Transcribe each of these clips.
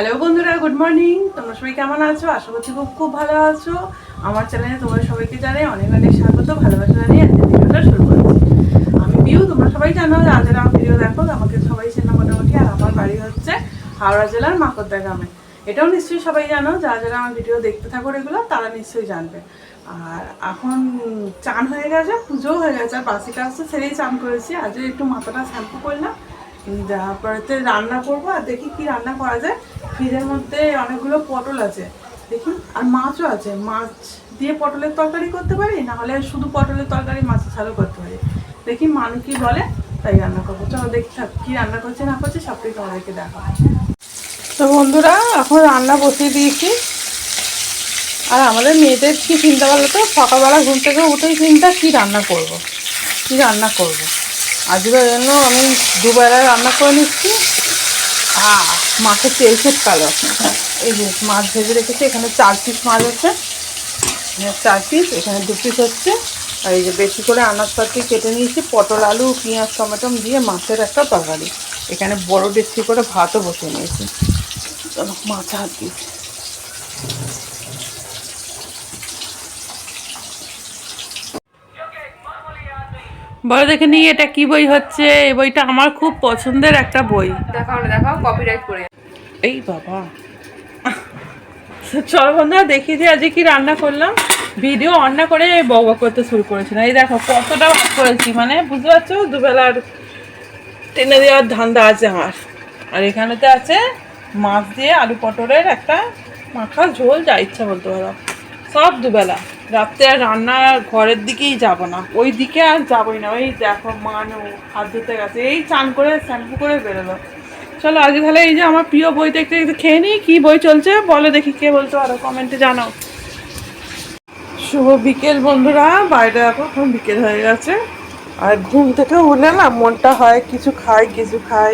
Hello বন্ধুরা, good morning. তোমরা সবাই কেমন আছো? আশা করছি খুব খুব ভালো আছো। আমার চ্যানেলে তোমরা সবাইকে জানাই অনেক অনেক স্বাগত, ভালোবাসা জানিয়ে আজকে ভিডিওটা শুরু করছি। আমি পিউ, তোমরা সবাই জানো যারা যারা আমার ভিডিও দেখো আমাকে সবাই চেনা মোটামুটি। আর আমার বাড়ি হচ্ছে হাওড়া জেলার মাকড়দা গ্রামে। এটাও নিশ্চয়ই সবাই জানো, যারা যারা আমার ভিডিও দেখতে থাকো রেগুলার তারা নিশ্চয়ই জানবে। আর এখন চান হয়ে গেছে, পুজোও হয়ে গেছে, আর বাসি কাজ তো সেরেই চান করেছি। আজকে একটু মাথাটা শ্যাম্পু করলাম, তারপরেতে রান্না করবো। আর দেখি কি রান্না করা যায়। ফ্রিজের মধ্যে অনেকগুলো পটল আছে, দেখি, আর মাছও আছে। মাছ দিয়ে পটলের তরকারি করতে পারি, না হলে শুধু পটলের তরকারি মাছের ছাড়াও করতে পারি। দেখি মানু কি বলে, তাই রান্না করবো। চলো দেখি কি রান্না করছে না করছে সবটাই তোমাদেরকে দেখা। তো বন্ধুরা, এখন রান্না বসিয়ে দিয়েছি। আর আমাদের মেয়েদের কি চিন্তা বলো তো, সকালবেলা ঘুম থেকে উঠেই চিন্তা কি রান্না করব, কি রান্না করব। আজকের জন্য আমি দুবেলা রান্না করে নিচ্ছি। মাছের তেল খুব কালো। এই যে মাছ ভেজে রেখেছি, এখানে 4 পিস মাছ আছে, 4 পিস, এখানে 2 পিস হচ্ছে। আর এই যে বেশি করে আনাজপাতি কেটে নিয়েছি, পটল আলু পেঁয়াজ টমেটো দিয়ে মাছের একটা তরকারি। এখানে বড় ডেকচি করে ভাতও বসিয়ে নিয়েছি। চলো মাছ হাত দিয়েছি। বলো দেখে নিই এটা কি বই হচ্ছে। এই বইটা আমার খুব পছন্দের একটা বই। দেখাও কপিরাইট করে। এই বাবা, চলো বন্ধুরা দেখিয়ে দিই আজকে কি রান্না করলাম। ভিডিও অন না করে বক বক করতে শুরু করেছি না। এই দেখো কতটা ভাত করেছি, মানে বুঝতে পারছো দুবেলার টেনে দেওয়ার ধান্দা আছে আমার। আর এখানেতে আছে মাছ দিয়ে আলু পটলের একটা মাখা ঝোল, যা ইচ্ছা বলতে পারো। সব দুবেলা। রাত্রে আর রান্নার ঘরের দিকেই যাব না, ওই দিকে আর যাবোই না। ওই দেখো মানু হাত ধুতে গেছে, এই চান করে শ্যাম্পু করে বেরোলো। চলো আজকে তাহলে এই যে আমার প্রিয় বই দেখতে একটু খেয়ে নিই। কী বই চলছে বলো দেখি, কে বলতে পারো কমেন্টে জানাও। শুভ বিকেল বন্ধুরা, বাইরে দেখো এখন বিকেল হয়ে গেছে। আর ঘুম থেকে উঠলে না মনটা হয় কিছু খাই কিছু খাই।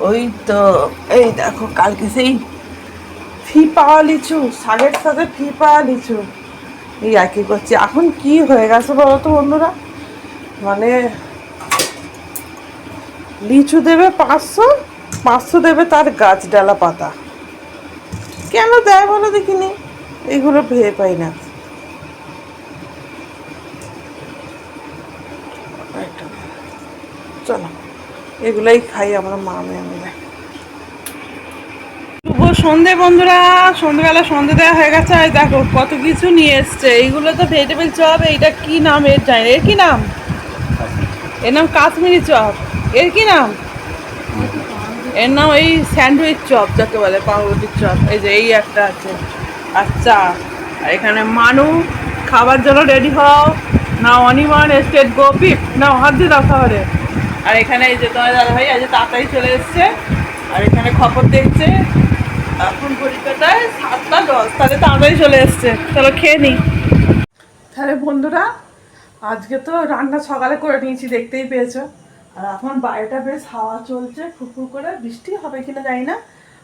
ওই তো এই দেখো কালকে সেই ফি পাওয়া লিচু, শাকের সাথে ফি পাওয়া লিচু, এই আর কি করছি। এখন কি হয়ে গেছে বলো তো বন্ধুরা, মানে লিচু দেবে 500, 500 দেবে তার গাছ ডালা পাতা। কেন দেয় বলো দেখিনি, এইগুলো ভেবে পাই না। চলো এগুলাই খাই আমরা মা মেয়ে মিলে। শুভ সন্ধে বন্ধুরা, সন্ধেবেলা সন্ধে দেওয়া হয়ে গেছে। আর দেখো কত কিছু নিয়ে এসছে। এইগুলো তো ভেজিটেবল চপ। এইটা কি নাম এর জানি, এর কি নাম? এর নাম কাশ্মীরি চপ। এর কি নাম? এর নাম এই স্যান্ডউইচ চপ যাকে বলে, পাউরুটির চপ। এই যে এই একটা আছে। আচ্ছা, আর এখানে মানু খাবার জন্য রেডি হও না। অনিমন স্টেট গোপিপ না, হাত দিয়ে দাও খাবারে। আর এখানে এই যে তোমার দাদা ভাই আজ তাড়াতাড়ি চলে এসছে। আর এখানে খবর দেখছে, এখন ঘড়িকাটায় 7টা 10, তাহলে তাড়াতাড়ি চলে এসছে। চলো খেয়ে নিই। তাহলে বন্ধুরা, আজকে তো রান্না সকালে করে নিয়েছি, দেখতেই পেয়েছো। আর এখন বাইরেটা বেশ হাওয়া চলছে, ফুরফুর করে, বৃষ্টি হবে কিনা জানি না।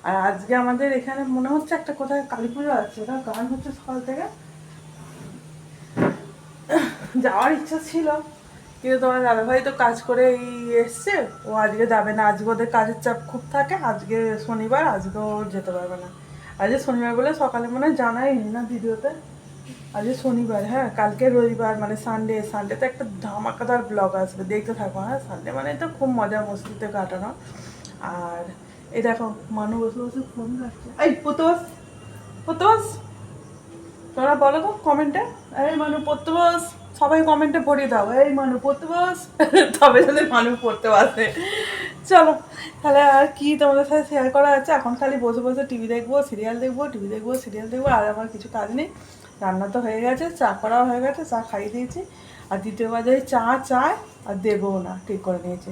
আর আজকে আমাদের এখানে মনে হচ্ছে একটা কোথায় কালী পুজো আছে, ওটা গান হচ্ছে সকাল থেকে। যাওয়ার ইচ্ছা ছিল, কিন্তু তোমার দাদাভাই তো কাজ করে এই এসছে, ও আজকে যাবে না। আজকে ওদের কাজের চাপ খুব থাকে, আজকে শনিবার, আজকে ও যেতে পারবে না। আজকে শনিবার বলে সকালে মনে হয় জানাইনি না ভিডিওতে। আজকে শনিবার, হ্যাঁ, কালকে রবিবার মানে সানডে। সানডেতে একটা ধামাকাদার ব্লগ আসবে, দেখতে থাকো। হ্যাঁ, সানডে মানে তো খুব মজা মস্তিতে কাটানো। আর এই দেখো মানু বসে বসে ফোন রাখছে। এই পোতোস, পোতোস, তোরা বলো তো কমেন্টে, এই মানু পড়তে বস। সবাই কমেন্টে পড়িয়ে দাও, এই মানু পড়তে বস। তবে যদি মানু পড়তে বসে। চলো তাহলে আর কি তোমাদের সাথে শেয়ার করা আছে। এখন খালি বসে বসে টিভি দেখবো, সিরিয়াল দেখবো, টিভি দেখবো, সিরিয়াল দেখবো। আর আমার কিছু কাজ নেই। রান্না তো হয়ে গেছে, চা করাও হয়ে গেছে, চা খাইয়ে দিয়েছি। আর দ্বিতীয় বাজে চা চায় আর দেবও না, ঠিক করে নিয়েছি।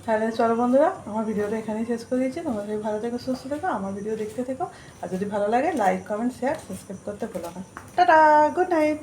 তাহলে চলো বন্ধুরা, আমার ভিডিওটা এখানেই শেষ করে দিয়েছি। তোমরা যদি ভালো থেকো, সুস্থ থেকো, আমার ভিডিও দেখতে থেকো। আর যদি ভালো লাগে লাইক কমেন্ট শেয়ার সাবস্ক্রাইব করতে ভুলো না। Tata, good night.